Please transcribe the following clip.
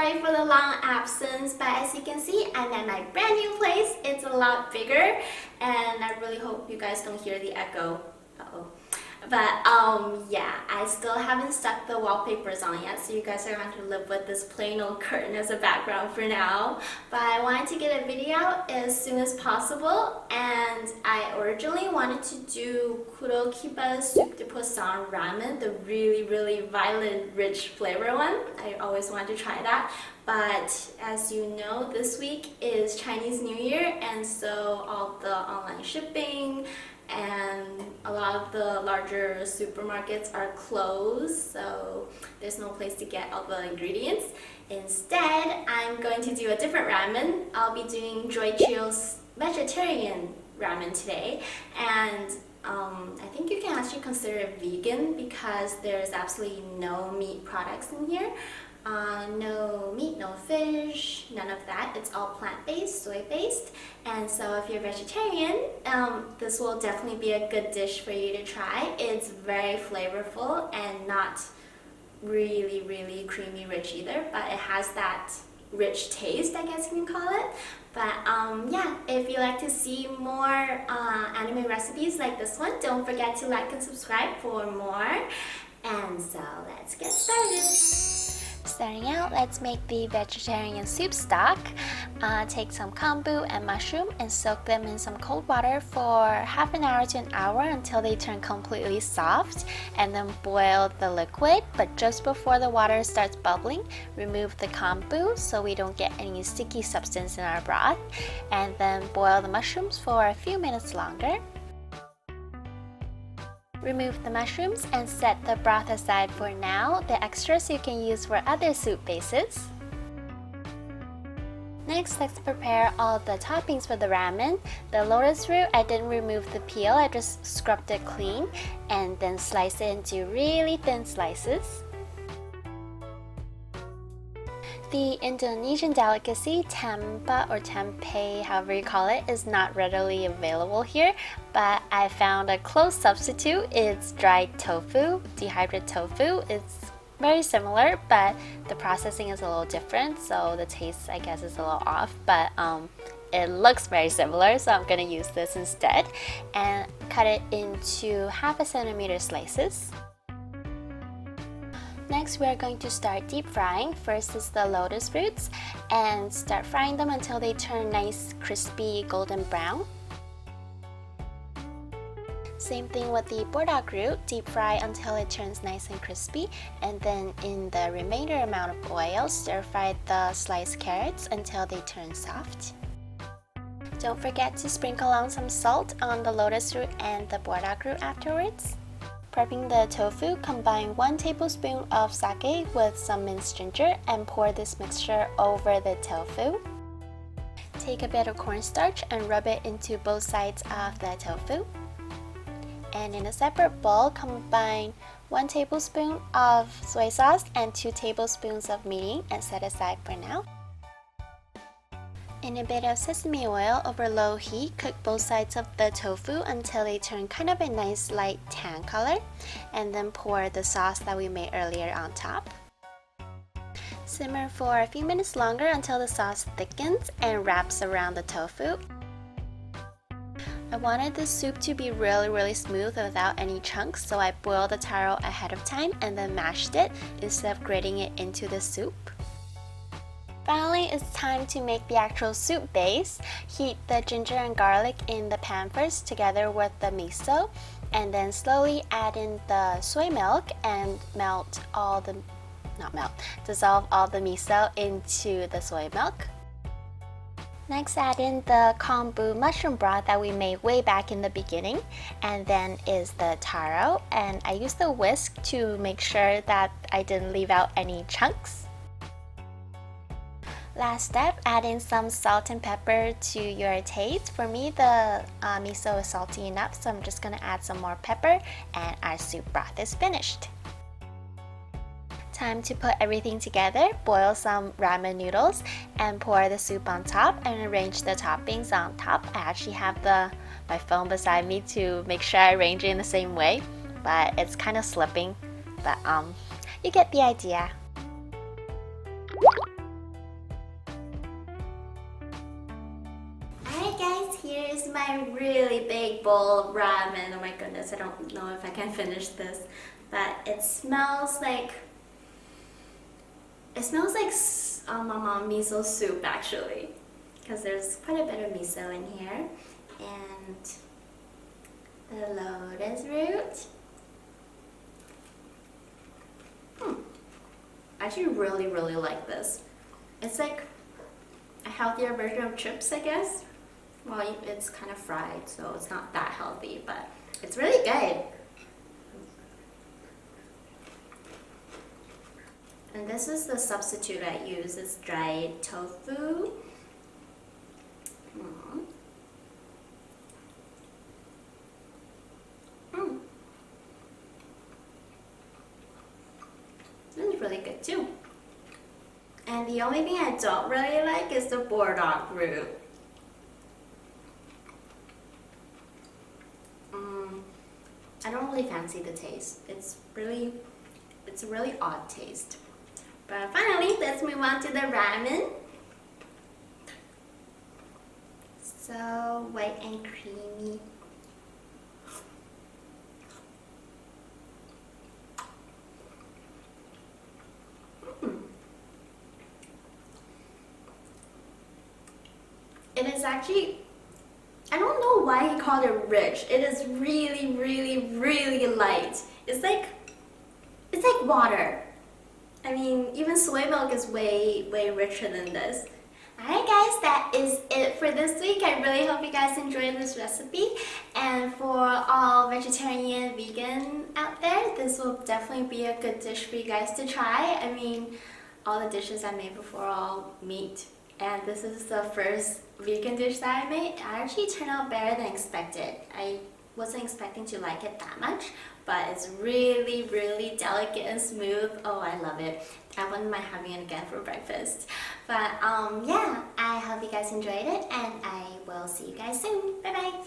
sorry for the long absence, but as you can see, I'm at my brand new place. It's a lot bigger, and I really hope you guys don't hear the echo. But yeah, I still haven't stuck the wallpapers on yet, so you guys are going to live with this plain old curtain as a background for now. But I wanted to get a video out as soon as possible, and I originally wanted to do Shokugeki soup de poisson ramen, the really violet rich flavor one. I always wanted to try that. But as you know, this week is Chinese New Year, and so all the online shipping and a lot of the larger supermarkets are closed, so there's no place to get all the ingredients. Instead, I'm going to do a different ramen. I'll be doing Joy Chio's vegetarian ramen today, and I think you can actually consider it vegan because there's absolutely no meat products in here. No meat, no fish, none of that. It's all plant-based, soy-based. And so if you're vegetarian, this will definitely be a good dish for you to try. It's very flavorful and not really creamy rich either, but it has that rich taste, I guess you can call it. But yeah, if you like to see more anime recipes like this one, don't forget to like and subscribe for more. And so let's get started. Starting out, let's make the vegetarian soup stock. Take some kombu and mushroom and soak them in some cold water for half an hour to an hour until they turn completely soft, and then boil the liquid. But just before the water starts bubbling, remove the kombu so we don't get any sticky substance in our broth, and then boil the mushrooms for a few minutes longer. Remove the mushrooms and set the broth aside for now. The extras you can use for other soup bases. Next, let's prepare all the toppings for the ramen. The lotus root, I didn't remove the peel, I just scrubbed it clean and then slice it into really thin slices. The Indonesian delicacy, tempeh or tempeh, however you call it, is not readily available here, but I found a close substitute. It's dried tofu, dehydrated tofu. It's very similar, but the processing is a little different, so the taste, I guess, is a little off, but it looks very similar, so I'm going to use this instead and cut it into 1/2 centimeter slices. Next, we are going to start deep frying. First is the lotus roots, and start frying them until they turn nice, crispy, golden brown. Same thing with the burdock root, deep fry until it turns nice and crispy, and then in the remainder amount of oil, stir fry the sliced carrots until they turn soft. Don't forget to sprinkle on some salt on the lotus root and the burdock root afterwards. Prepping the tofu, combine 1 tablespoon of sake with some minced ginger and pour this mixture over the tofu. Take a bit of cornstarch and rub it into both sides of the tofu. And in a separate bowl, combine 1 tablespoon of soy sauce and 2 tablespoons of mirin and set aside for now. In a bit of sesame oil over low heat, cook both sides of the tofu until they turn kind of a nice light tan color, and then pour the sauce that we made earlier on top. Simmer for a few minutes longer until the sauce thickens and wraps around the tofu. I wanted the soup to be really smooth without any chunks, so I boiled the taro ahead of time and then mashed it instead of grating it into the soup. Finally, it's time to make the actual soup base. Heat the ginger and garlic in the pan first together with the miso, and then slowly add in the soy milk and dissolve all the miso into the soy milk. Next, add in the kombu mushroom broth that we made way back in the beginning, and then is the taro, and I used the whisk to make sure that I didn't leave out any chunks. Last step, add in some salt and pepper to your taste. For me, the miso is salty enough, so I'm just going to add some more pepper, and our soup broth is finished. Time to put everything together. Boil some ramen noodles and pour the soup on top and arrange the toppings on top. I actually have my phone beside me to make sure I arrange it in the same way, but it's kind of slipping, but you get the idea. my really big bowl of ramen. Oh my goodness, I don't know if I can finish this, but it smells like miso soup actually, because there's quite a bit of miso in here, and the lotus root. I actually really like this. It's like a healthier version of chips, I guess. Well, it's kind of fried, so it's not that healthy, but it's really good. And this is the substitute I use. It's dried tofu. This is really good too. And the only thing I don't really like is the burdock root. I don't really fancy the taste. It's a really odd taste. But finally, let's move on to the ramen. So white and creamy. It is actually, I don't know why he called it rich. It is really light. It's like water. I mean, even soy milk is way richer than this. Alright guys, that is it for this week. I really hope you guys enjoyed this recipe. And for all vegetarian, vegan out there, this will definitely be a good dish for you guys to try. I mean, all the dishes I made before are all meat. And this is the first vegan dish that I made. It actually turned out better than expected. I wasn't expecting to like it that much, but it's really delicate and smooth. Oh, I love it. I wouldn't mind having it again for breakfast. But yeah, I hope you guys enjoyed it, and I will see you guys soon. Bye bye.